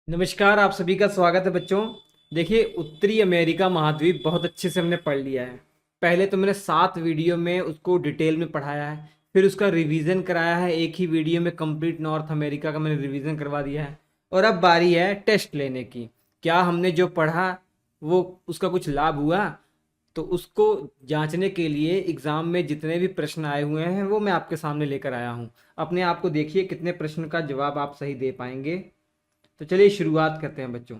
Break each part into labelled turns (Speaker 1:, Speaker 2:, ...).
Speaker 1: नमस्कार, आप सभी का स्वागत है बच्चों। देखिए, उत्तरी अमेरिका महाद्वीप बहुत अच्छे से हमने पढ़ लिया है। पहले तो मैंने 7 वीडियो में उसको डिटेल में पढ़ाया है, फिर उसका रिवीजन कराया है। एक ही वीडियो में कंप्लीट नॉर्थ अमेरिका का मैंने रिवीजन करवा दिया है। और अब बारी है टेस्ट लेने की। क्या हमने जो पढ़ा वो उसका कुछ लाभ हुआ? तो उसको जांचने के लिए एग्ज़ाम में जितने भी प्रश्न आए हुए हैं वो मैं आपके सामने लेकर आया हूँ। अपने आप को देखिए कितने प्रश्न का जवाब आप सही दे पाएंगे। तो चलिए शुरुआत करते हैं बच्चों।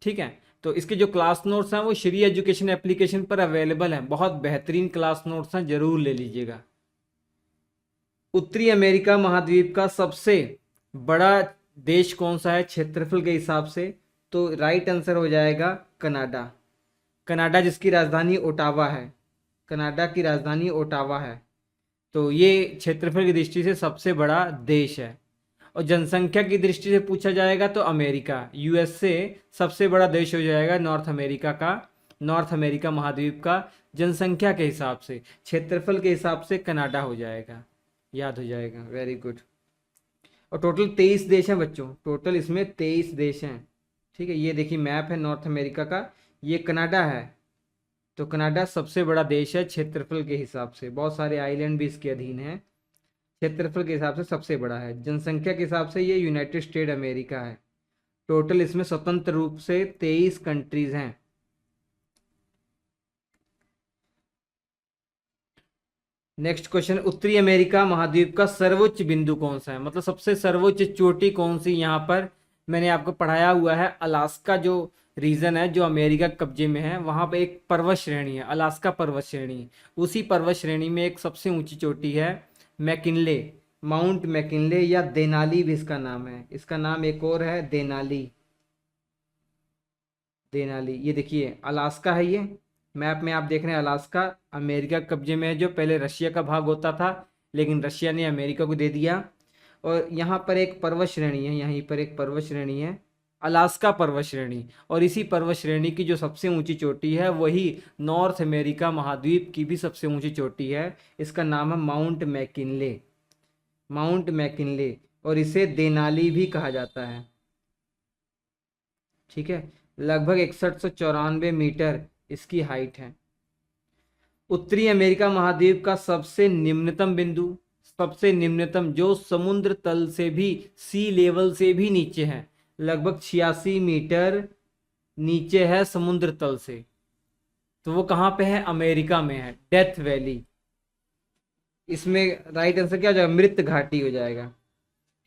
Speaker 1: ठीक है, तो इसके जो क्लास नोट्स हैं वो श्री एजुकेशन एप्लीकेशन पर अवेलेबल हैं। बहुत बेहतरीन क्लास नोट्स हैं, जरूर ले लीजिएगा। उत्तरी अमेरिका महाद्वीप का सबसे बड़ा देश कौन सा है क्षेत्रफल के हिसाब से? तो राइट आंसर हो जाएगा कनाडा। कनाडा, जिसकी राजधानी ओटावा है। कनाडा की राजधानी ओटावा है। तो ये क्षेत्रफल की दृष्टि से सबसे बड़ा देश है। और जनसंख्या की दृष्टि से पूछा जाएगा तो अमेरिका, यूएसए सबसे बड़ा देश हो जाएगा नॉर्थ अमेरिका का। नॉर्थ अमेरिका महाद्वीप का जनसंख्या के हिसाब से, क्षेत्रफल के हिसाब से कनाडा हो जाएगा। याद हो जाएगा, वेरी गुड। और टोटल 23 देश हैं बच्चों, टोटल इसमें 23 देश हैं। ठीक है, ये देखिए मैप है नॉर्थ अमेरिका का, ये कनाडा है। तो कनाडा सबसे बड़ा देश है क्षेत्रफल के हिसाब से, बहुत सारे आइलैंड भी इसके अधीन हैं। क्षेत्रफल के हिसाब से सबसे बड़ा है। जनसंख्या के हिसाब से ये यूनाइटेड स्टेट अमेरिका है। टोटल इसमें स्वतंत्र रूप से 23 कंट्रीज हैं। नेक्स्ट क्वेश्चन, उत्तरी अमेरिका महाद्वीप का सर्वोच्च बिंदु कौन सा है? मतलब सबसे सर्वोच्च चोटी कौन सी यहाँ पर? मैंने आपको पढ़ाया हुआ है, अलास्का जो रीजन है जो अमेरिका के कब्जे में है, वहाँ पे एक पर्वत श्रेणी है, अलास्का पर्वत श्रेणी। उसी पर्वत श्रेणी में एक सबसे ऊंची चोटी है, मैकिनले, माउंट मैकिनले, या देनाली भी इसका नाम है। इसका नाम एक और है, देनाली। देनाली, ये देखिए अलास्का है ये। मैप में आप देख रहे हैं अलास्का अमेरिका के कब्जे में है, जो पहले रशिया का भाग होता था, लेकिन रशिया ने अमेरिका को दे दिया। और यहाँ पर एक पर्वत श्रेणी है, यहीं पर एक पर्वत श्रेणी है, अलास्का पर्वत श्रेणी। और इसी पर्वत श्रेणी की जो सबसे ऊंची चोटी है वही नॉर्थ अमेरिका महाद्वीप की भी सबसे ऊंची चोटी है। इसका नाम है माउंट मैकिनले। माउंट मैकिनले, और इसे देनाली भी कहा जाता है। ठीक है, लगभग 6194 मीटर इसकी हाइट है। उत्तरी अमेरिका महाद्वीप का सबसे निम्नतम बिंदु, सबसे निम्नतम जो समुद्र तल से भी, सी लेवल से भी नीचे है, लगभग 86 मीटर नीचे है समुद्र तल से। तो वो कहाँ पे है? अमेरिका में है, डेथ वैली। इसमें राइट आंसर क्या हो जाएगा? मृत घाटी हो जाएगा।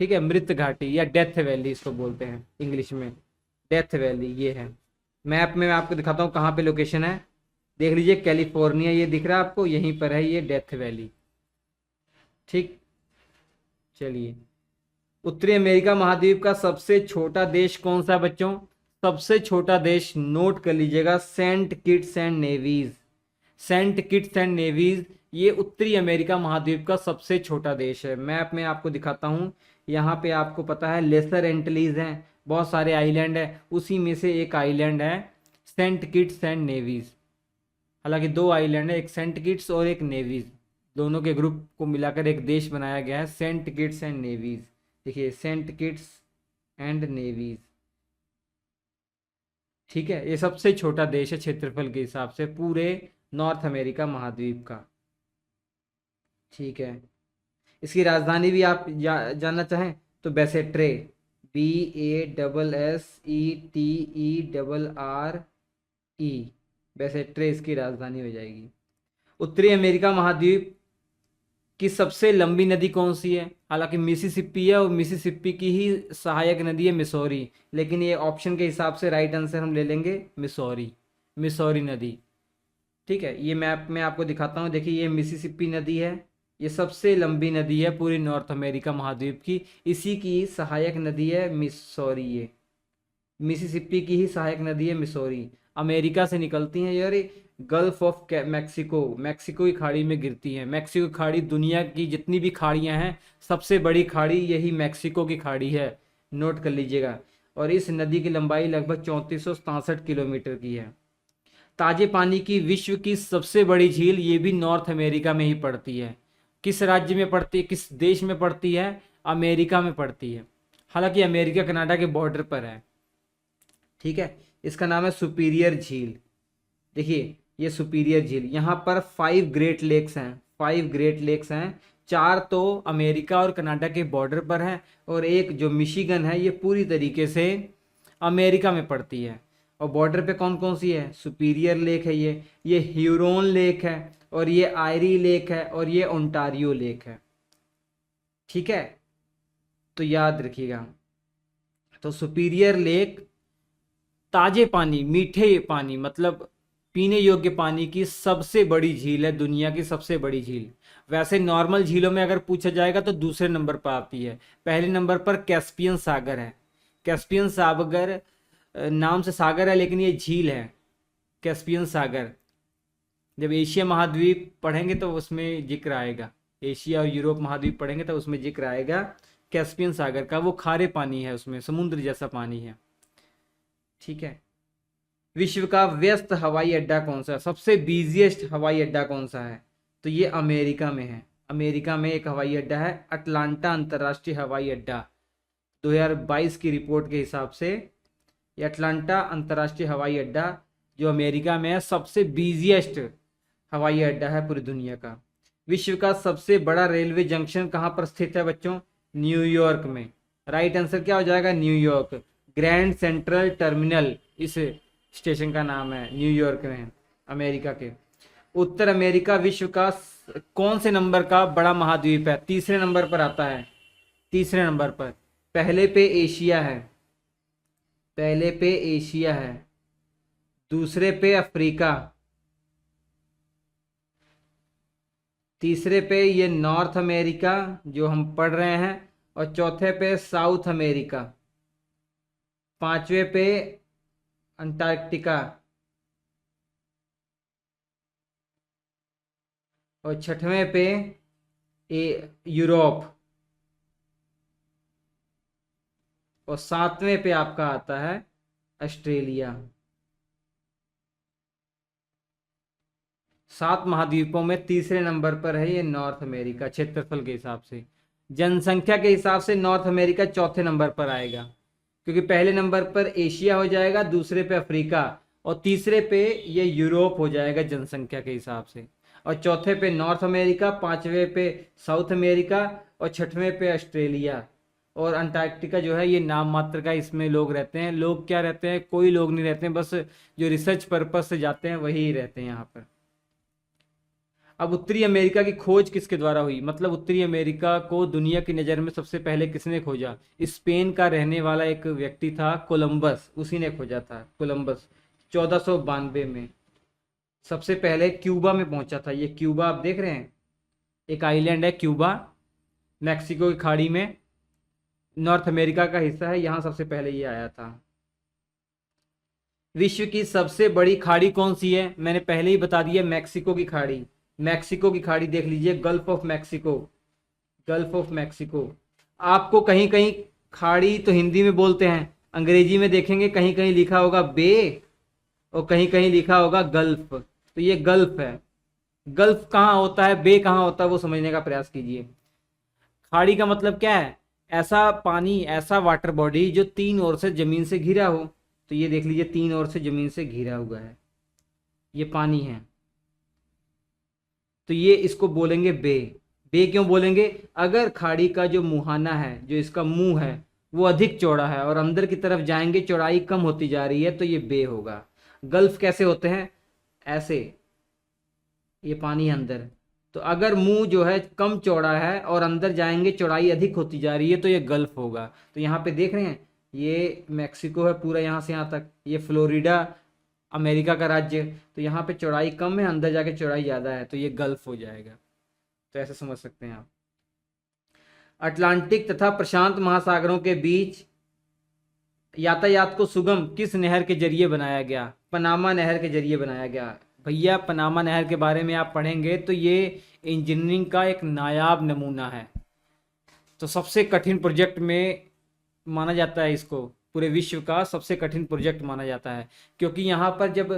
Speaker 1: ठीक है, मृत घाटी या डेथ वैली इसको बोलते हैं इंग्लिश में, डेथ वैली ये है। मैप में मैं आपको दिखाता हूँ कहाँ पे लोकेशन है। देख लीजिए, कैलिफोर्निया ये दिख रहा है आपको, यहीं पर है ये डेथ वैली। ठीक, चलिए। उत्तरी अमेरिका महाद्वीप का सबसे छोटा देश कौन सा है बच्चों? सबसे छोटा देश नोट कर लीजिएगा, Saint Kitts and Nevis. Saint Kitts and Nevis ये उत्तरी अमेरिका महाद्वीप का सबसे छोटा देश है। मैप में आपको दिखाता हूँ, यहाँ पे आपको पता है लेसर एंटिलीज हैं, बहुत सारे आइलैंड है, उसी में से एक आइलैंड है सेंट किट्स एंड नेवीज। हालांकि 2 आइलैंड है, एक सेंट किट्स और एक नेवीज, दोनों के ग्रुप को मिलाकर एक देश बनाया गया है, सेंट किट्स एंड नेवीज। देखिए, सेंट किट्स एंड नेवीज। ठीक है, ये सबसे छोटा देश है क्षेत्रफल के हिसाब से पूरे नॉर्थ अमेरिका महाद्वीप का। ठीक है, इसकी राजधानी भी आप जानना चाहें तो बेसेट्रे, BASSETERRE, बेसेट्रे इसकी राजधानी हो जाएगी। उत्तरी अमेरिका महाद्वीप की सबसे लंबी नदी कौन सी है? हालांकि मिसिसिपी है, और मिसिसिपी की ही सहायक नदी है मिसौरी, लेकिन ये ऑप्शन के हिसाब से राइट आंसर हम ले लेंगे मिसौरी, मिसौरी नदी। ठीक है, ये मैप में आपको दिखाता हूँ, देखिए ये मिसिसिपी नदी है, ये सबसे लंबी नदी है पूरी नॉर्थ अमेरिका महाद्वीप की, इसी की सहायक नदी है मिसौरी। ये मिसिसिपी की ही सहायक नदी है मिसौरी। अमेरिका से निकलती हैं यार, गल्फ ऑफ मैक्सिको, मैक्सिको की खाड़ी में गिरती हैं। मैक्सिको की खाड़ी दुनिया की जितनी भी खाड़ियां हैं सबसे बड़ी खाड़ी यही मैक्सिको की खाड़ी है, नोट कर लीजिएगा। और इस नदी की लंबाई लगभग 3467 किलोमीटर की है। ताजे पानी की विश्व की सबसे बड़ी झील ये भी नॉर्थ अमेरिका में ही पड़ती है। किस राज्य में पड़ती है, किस देश में पड़ती है? अमेरिका में पड़ती है। हालांकि अमेरिका कनाडा के बॉर्डर पर है। ठीक है, इसका नाम है सुपीरियर झील। देखिए ये सुपीरियर झील, यहाँ पर 5 ग्रेट लेक्स हैं, 5 ग्रेट लेक्स हैं। 4 तो अमेरिका और कनाडा के बॉर्डर पर है, और एक जो मिशिगन है ये पूरी तरीके से अमेरिका में पड़ती है। और बॉर्डर पे कौन कौन सी है, सुपीरियर लेक है, ये ह्यूरोन लेक है, और ये आयरी लेक है, और ये ओंटारियो लेक है। ठीक है, तो याद रखिएगा। तो सुपीरियर लेक ताजे पानी, मीठे पानी, मतलब पीने योग्य पानी की सबसे बड़ी झील है, दुनिया की सबसे बड़ी झील। वैसे नॉर्मल झीलों में अगर पूछा जाएगा तो दूसरे नंबर पर आती है। पहले नंबर पर कैस्पियन सागर है। कैस्पियन सागर नाम से सागर है, लेकिन ये झील है कैस्पियन सागर। जब एशिया महाद्वीप पढ़ेंगे तो उसमें जिक्र आएगा, एशिया और यूरोप महाद्वीप पढ़ेंगे तो उसमें जिक्र आएगा कैस्पियन सागर का। वो खारे पानी है, उसमें समुद्र जैसा पानी है। ठीक है, विश्व का व्यस्त हवाई अड्डा कौन सा है, सबसे बिजिएस्ट हवाई अड्डा कौन सा है, तो ये अमेरिका में है। अमेरिका में एक हवाई अड्डा है, अटलांटा अंतर्राष्ट्रीय हवाई अड्डा। 2022 की रिपोर्ट के हिसाब से ये अटलांटा अंतर्राष्ट्रीय हवाई अड्डा जो अमेरिका में है, सबसे बिजिएस्ट हवाई अड्डा है पूरी दुनिया का। विश्व का सबसे बड़ा रेलवे जंक्शन कहाँ पर स्थित है बच्चों, न्यूयॉर्क में। राइट आंसर क्या हो जाएगा, न्यूयॉर्क। ग्रैंड सेंट्रल टर्मिनल इस स्टेशन का नाम है, न्यूयॉर्क में, अमेरिका के। उत्तर अमेरिका विश्व का कौन से नंबर का बड़ा महाद्वीप है, तीसरे नंबर पर आता है, तीसरे नंबर पर। पहले पे एशिया है, पहले पे एशिया है, दूसरे पे अफ्रीका, तीसरे पे ये नॉर्थ अमेरिका जो हम पढ़ रहे हैं, और चौथे पे साउथ अमेरिका, पांचवे पे अंटार्कटिका, और छठवें पे यूरोप, और सातवें पे आपका आता है ऑस्ट्रेलिया। 7 महाद्वीपों में तीसरे नंबर पर है ये नॉर्थ अमेरिका, क्षेत्रफल के हिसाब से। जनसंख्या के हिसाब से नॉर्थ अमेरिका चौथे नंबर पर आएगा, क्योंकि पहले नंबर पर एशिया हो जाएगा, दूसरे पे अफ्रीका, और तीसरे पे ये यूरोप हो जाएगा जनसंख्या के हिसाब से, और चौथे पे नॉर्थ अमेरिका, पांचवें पे साउथ अमेरिका, और छठवें पे ऑस्ट्रेलिया। और अंटार्कटिका जो है ये नाम मात्र का इसमें लोग रहते हैं। लोग क्या रहते हैं, कोई लोग नहीं रहते हैं, बस जो रिसर्च पर्पज से जाते हैं वही रहते हैं यहाँ पर। अब उत्तरी अमेरिका की खोज किसके द्वारा हुई, मतलब उत्तरी अमेरिका को दुनिया की नज़र में सबसे पहले किसने खोजा, स्पेन का रहने वाला एक व्यक्ति था कोलंबस, उसी ने खोजा था। कोलंबस 1492 में सबसे पहले क्यूबा में पहुंचा था। ये क्यूबा आप देख रहे हैं, एक आइलैंड है क्यूबा, मैक्सिको की खाड़ी में, नॉर्थ अमेरिका का हिस्सा है, यहाँ सबसे पहले ये आया था। विश्व की सबसे बड़ी खाड़ी कौन सी है, मैंने पहले ही बता दिया, मैक्सिको की खाड़ी। मैक्सिको की खाड़ी देख लीजिए, gulf of Mexico, gulf of Mexico. आपको कहीं कहीं खाड़ी तो हिंदी में बोलते हैं, अंग्रेजी में देखेंगे कहीं कहीं लिखा होगा बे, और कहीं कहीं लिखा होगा गल्फ, तो ये गल्फ है। गल्फ कहाँ होता है, बे कहाँ होता है, वो समझने का प्रयास कीजिए। खाड़ी का मतलब क्या है, ऐसा पानी, ऐसा वाटर बॉडी जो 3 ओर से जमीन से घिरा हो। तो ये देख लीजिए 3 ओर से जमीन से घिरा हुआ है, ये पानी है, तो ये इसको बोलेंगे बे। बे क्यों बोलेंगे, अगर खाड़ी का जो मुहाना है, जो इसका मुंह है, वो अधिक चौड़ा है और अंदर की तरफ जाएंगे चौड़ाई कम होती जा रही है, तो ये बे होगा। गल्फ कैसे होते हैं, ऐसे, ये पानी अंदर, तो अगर मुंह जो है कम चौड़ा है और अंदर जाएंगे चौड़ाई अधिक होती जा रही है, तो ये गल्फ होगा। तो यहाँ पे देख रहे हैं, ये मैक्सिको है पूरा यहाँ से यहाँ तक, ये फ्लोरिडा अमेरिका का राज्य, तो यहाँ पे चौड़ाई कम है, अंदर जाके चौड़ाई ज़्यादा है, तो ये गल्फ हो जाएगा। तो ऐसे समझ सकते हैं आप। अटलांटिक तथा प्रशांत महासागरों के बीच यातायात को सुगम किस नहर के जरिए बनाया गया, पनामा नहर के जरिए बनाया गया। भैया पनामा नहर के बारे में आप पढ़ेंगे तो ये इंजीनियरिंग का एक नायाब नमूना है। तो सबसे कठिन प्रोजेक्ट में माना जाता है इसको, पूरे विश्व का सबसे कठिन प्रोजेक्ट माना जाता है, क्योंकि यहाँ पर जब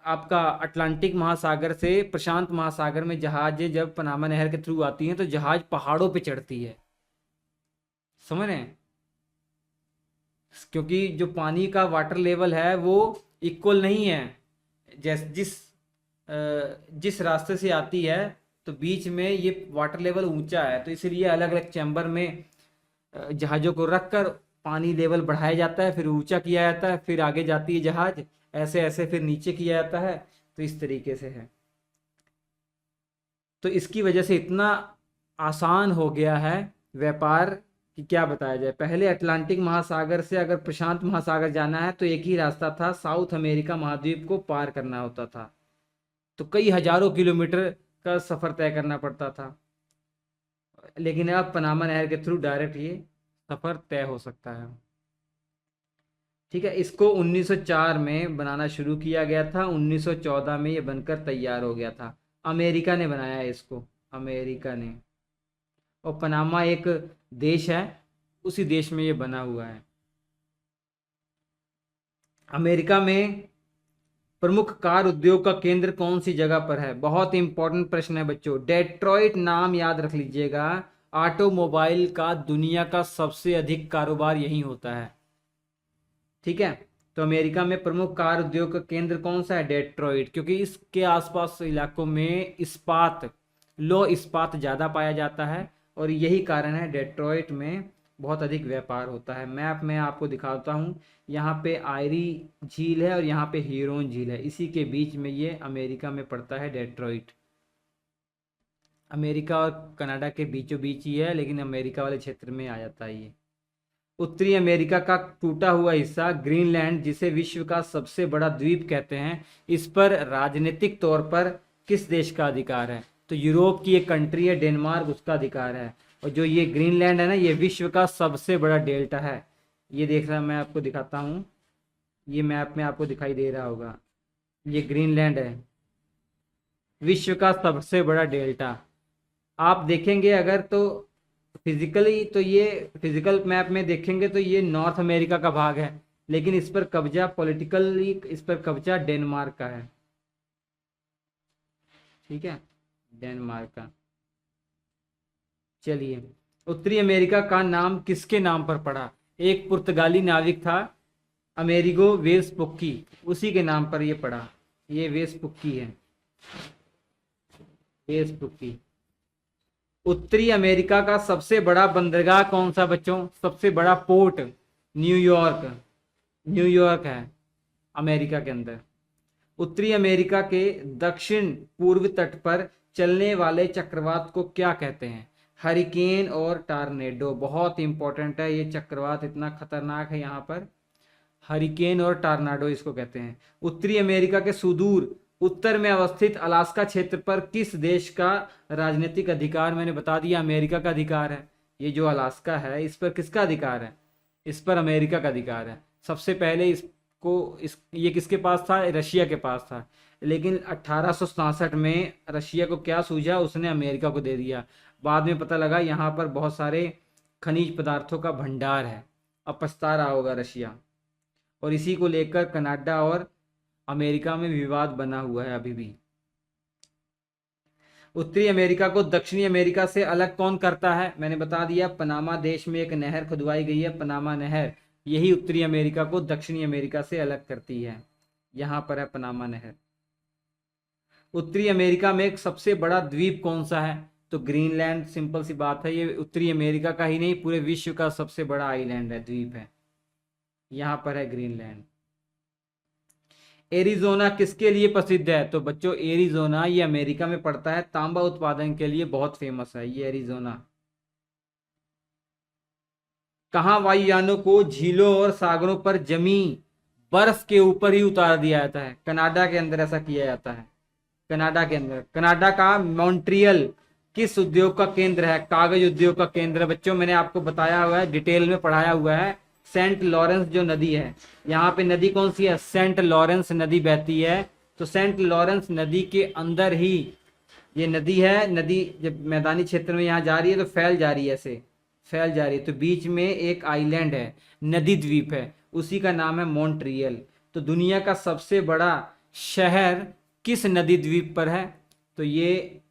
Speaker 1: आपका अटलांटिक महासागर से प्रशांत महासागर में जहाज़ें जब पनामा नहर के थ्रू आती हैं तो जहाज पहाड़ों पे चढ़ती है, समझ रहे हैं। क्योंकि जो पानी का वाटर लेवल है वो इक्वल नहीं है। जिस रास्ते से आती है तो बीच में ये वाटर लेवल ऊंचा है, तो इसलिए अलग अलग चैम्बर में जहाज़ों को रखकर पानी लेवल बढ़ाया जाता है, फिर ऊंचा किया जाता है, फिर आगे जाती है जहाज, ऐसे ऐसे फिर नीचे किया जाता है। तो इस तरीके से है। तो इसकी वजह से इतना आसान हो गया है व्यापार कि क्या बताया जाए। पहले अटलांटिक महासागर से अगर प्रशांत महासागर जाना है तो एक ही रास्ता था, साउथ अमेरिका महाद्वीप को पार करना होता था। तो कई हजारों किलोमीटर का सफ़र तय करना पड़ता था। लेकिन अब पनामा नहर के थ्रू डायरेक्ट ये सफ़र तय हो सकता है। ठीक है, इसको 1904 में बनाना शुरू किया गया था, 1914 में ये बनकर तैयार हो गया था। अमेरिका ने बनाया है इसको, अमेरिका ने। और पनामा एक देश है, उसी देश में ये बना हुआ है। अमेरिका में प्रमुख कार उद्योग का केंद्र कौन सी जगह पर है? बहुत इंपॉर्टेंट प्रश्न है बच्चों। डेट्रॉइट नाम याद रख लीजिएगा। ऑटोमोबाइल का दुनिया का सबसे अधिक कारोबार यहीं होता है। ठीक है, तो अमेरिका में प्रमुख कार उद्योग का केंद्र कौन सा है? डेट्रॉइट, क्योंकि इसके आसपास इलाकों में इस्पात, लो इस्पात ज़्यादा पाया जाता है और यही कारण है डेट्रॉइट में बहुत अधिक व्यापार होता है। मैप में आपको दिखाता हूँ, यहाँ पे आयरी झील है और यहाँ पे हीरोन झील है, इसी के बीच में ये अमेरिका में पड़ता है डेट्रॉइट। अमेरिका और कनाडा के बीचों बीच ही है, लेकिन अमेरिका वाले क्षेत्र में आ जाता है ये। उत्तरी अमेरिका का टूटा हुआ हिस्सा ग्रीनलैंड, जिसे विश्व का सबसे बड़ा द्वीप कहते हैं, इस पर राजनीतिक तौर पर किस देश का अधिकार है? तो यूरोप की एक कंट्री है डेनमार्क, उसका अधिकार है। और जो ये ग्रीनलैंड है ना, ये विश्व का सबसे बड़ा डेल्टा है। ये देख रहा, मैं आपको दिखाता हूँ, ये मैप में आपको दिखाई दे रहा होगा, ये ग्रीनलैंड है, विश्व का सबसे बड़ा डेल्टा। आप देखेंगे अगर तो फिजिकली, तो ये फिजिकल मैप में देखेंगे तो ये नॉर्थ अमेरिका का भाग है, लेकिन इस पर कब्जा, पॉलिटिकली इस पर कब्जा डेनमार्क का है। ठीक है, डेनमार्क का। चलिए, उत्तरी अमेरिका का नाम किसके नाम पर पड़ा? एक पुर्तगाली नाविक था, अमेरिगो वेस्पुक्की, उसी के नाम पर ये पड़ा। ये वेस्पुक्की है, वेस्पुक्की। उत्तरी अमेरिका का सबसे बड़ा बंदरगाह कौन सा बच्चों? सबसे बड़ा पोर्ट न्यूयॉर्क, न्यूयॉर्क है अमेरिका के अंदर। उत्तरी अमेरिका के दक्षिण पूर्व तट पर चलने वाले चक्रवात को क्या कहते हैं? हरिकेन और टार्नेडो। बहुत इंपॉर्टेंट है ये चक्रवात, इतना खतरनाक है यहाँ पर। हरिकेन और टार्नाडो इसको कहते हैं। उत्तरी अमेरिका के सुदूर उत्तर में अवस्थित अलास्का क्षेत्र पर किस देश का राजनीतिक अधिकार? मैंने बता दिया, अमेरिका का अधिकार है। ये जो अलास्का है, इस पर किसका अधिकार है? इस पर अमेरिका का अधिकार है। सबसे पहले ये किसके पास था? रशिया के पास था, लेकिन 1867 में रशिया को क्या सूझा, उसने अमेरिका को दे दिया। बाद में पता लगा यहाँ पर बहुत सारे खनिज पदार्थों का भंडार है। अब पछता रहा होगा रशिया। और इसी को लेकर कनाडा और अमेरिका में विवाद बना हुआ है अभी भी। उत्तरी अमेरिका को दक्षिणी अमेरिका से अलग कौन करता है? मैंने बता दिया, पनामा देश में एक नहर खुदवाई गई है, पनामा नहर, यही उत्तरी अमेरिका को दक्षिणी अमेरिका से अलग करती है। यहाँ पर है पनामा नहर। उत्तरी अमेरिका में एक सबसे बड़ा द्वीप कौन सा है? तो ग्रीनलैंड, सिंपल सी बात है, ये उत्तरी अमेरिका का ही नहीं पूरे विश्व का सबसे बड़ा आइलैंड है, द्वीप है। यहाँ पर है ग्रीनलैंड। एरिजोना किसके लिए प्रसिद्ध है? तो बच्चों एरिजोना ये अमेरिका में पड़ता है, तांबा उत्पादन के लिए बहुत फेमस है ये एरिजोना। कहाँ वायुयानों को झीलों और सागरों पर जमी बर्फ के ऊपर ही उतार दिया जाता है? कनाडा के अंदर ऐसा किया जाता है। कनाडा के अंदर, कनाडा का मॉन्ट्रियल किस उद्योग का केंद्र है? कागज उद्योग का केंद्र है बच्चों, मैंने आपको बताया हुआ है, डिटेल में पढ़ाया हुआ है। सेंट लॉरेंस जो नदी है, यहाँ पे नदी कौन सी है? सेंट लॉरेंस नदी बहती है। तो सेंट लॉरेंस नदी के अंदर ही ये नदी है। नदी जब मैदानी क्षेत्र में यहाँ जा रही है तो फैल जा रही है, ऐसे फैल जा रही है। तो बीच में एक आइलैंड है, नदी द्वीप है, उसी का नाम है मॉन्ट्रियल। तो दुनिया का सबसे बड़ा शहर किस नदी द्वीप पर है? तो ये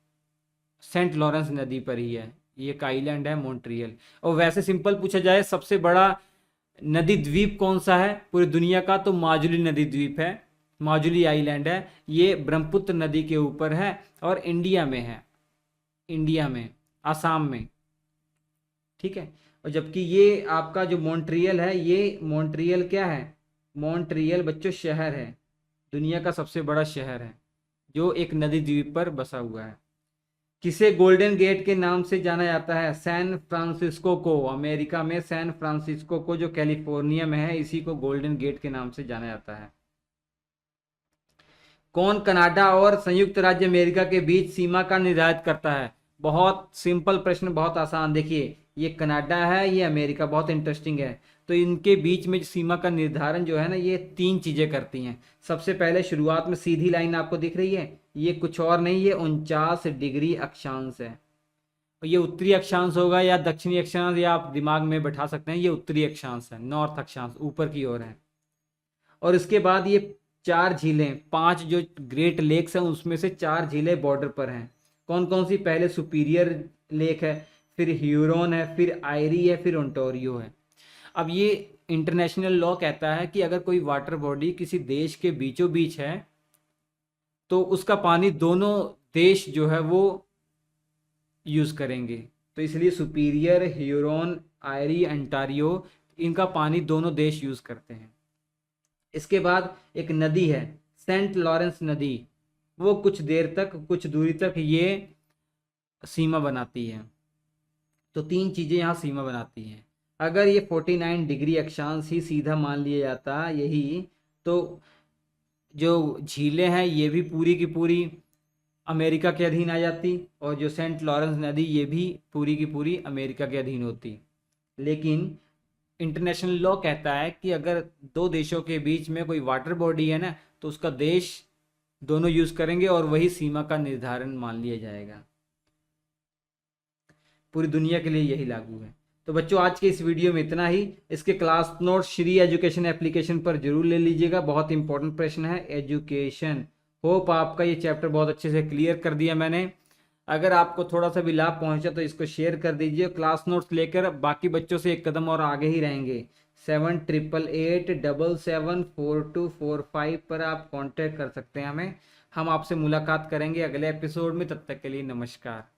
Speaker 1: सेंट लॉरेंस नदी पर ही है, ये एक आइलैंड है मॉन्ट्रियल। और वैसे सिंपल पूछा जाए सबसे बड़ा नदी द्वीप कौन सा है पूरी दुनिया का? तो माजुली नदी द्वीप है, माजुली आइलैंड है। ये ब्रह्मपुत्र नदी के ऊपर है और इंडिया में है, इंडिया में, आसाम में। ठीक है। और जबकि ये आपका जो मॉन्ट्रियल है, ये मॉन्ट्रियल क्या है? मॉन्ट्रियल बच्चों शहर है, दुनिया का सबसे बड़ा शहर है जो एक नदी द्वीप पर बसा हुआ है। किसे गोल्डन गेट के नाम से जाना जाता है? सैन फ्रांसिस्को को, अमेरिका में सैन फ्रांसिस्को को जो कैलिफोर्निया में है, इसी को गोल्डन गेट के नाम से जाना जाता है। कौन कनाडा और संयुक्त राज्य अमेरिका के बीच सीमा का निर्धारित करता है? बहुत सिंपल प्रश्न, बहुत आसान। देखिए ये कनाडा है, ये अमेरिका, बहुत इंटरेस्टिंग है। तो इनके बीच में सीमा का निर्धारण जो है ना, ये तीन चीजें करती हैं। सबसे पहले शुरुआत में सीधी लाइन आपको दिख रही है, ये कुछ और नहीं, ये 49 डिग्री अक्षांश है। ये उत्तरी अक्षांश होगा या दक्षिणी अक्षांश, या आप दिमाग में बैठा सकते हैं, ये उत्तरी अक्षांश है, नॉर्थ अक्षांश ऊपर की ओर है। और इसके बाद ये 4 झीलें, 5 जो ग्रेट लेक्स हैं उसमें से 4 झीलें बॉर्डर पर हैं। कौन कौन सी? पहले सुपीरियर लेक है, फिर ह्यूरोन है, फिर आयरी है, फिर ओंटारियो है। अब ये इंटरनेशनल लॉ कहता है कि अगर कोई वाटर बॉडी किसी देश के बीचों बीच है तो उसका पानी दोनों देश जो है वो यूज करेंगे। तो इसलिए सुपीरियर, ह्यूरोन, आयरी, ओंटारियो, इनका पानी दोनों देश यूज करते हैं। इसके बाद एक नदी है सेंट लॉरेंस नदी, वो कुछ देर तक, कुछ दूरी तक ये सीमा बनाती है। तो तीन चीजें यहाँ सीमा बनाती हैं। अगर ये 49 डिग्री अक्षांश ही सीधा मान लिया जाता यही, तो जो झीलें हैं ये भी पूरी की पूरी अमेरिका के अधीन आ जाती, और जो सेंट लॉरेंस नदी ये भी पूरी की पूरी अमेरिका के अधीन होती। लेकिन इंटरनेशनल लॉ कहता है कि अगर दो देशों के बीच में कोई वाटर बॉडी है ना, तो उसका देश दोनों यूज करेंगे और वही सीमा का निर्धारण मान लिया जाएगा। पूरी दुनिया के लिए यही लागू है। तो बच्चों आज के इस वीडियो में इतना ही। इसके class note Shri education application पर जरूर ले लीजिएगा, बहुत इंपॉर्टेंट प्रश्न है एजुकेशन। होप आपका ये चैप्टर बहुत अच्छे से क्लियर कर दिया मैंने। अगर आपको थोड़ा सा भी लाभ पहुंचा तो इसको शेयर कर दीजिए। क्लास नोट्स लेकर बाकी बच्चों से एक कदम और आगे ही रहेंगे। 7888774245 पर आप कांटेक्ट कर सकते हैं हमें। हम आपसे मुलाकात करेंगे अगले एपिसोड में। तब तक के लिए नमस्कार।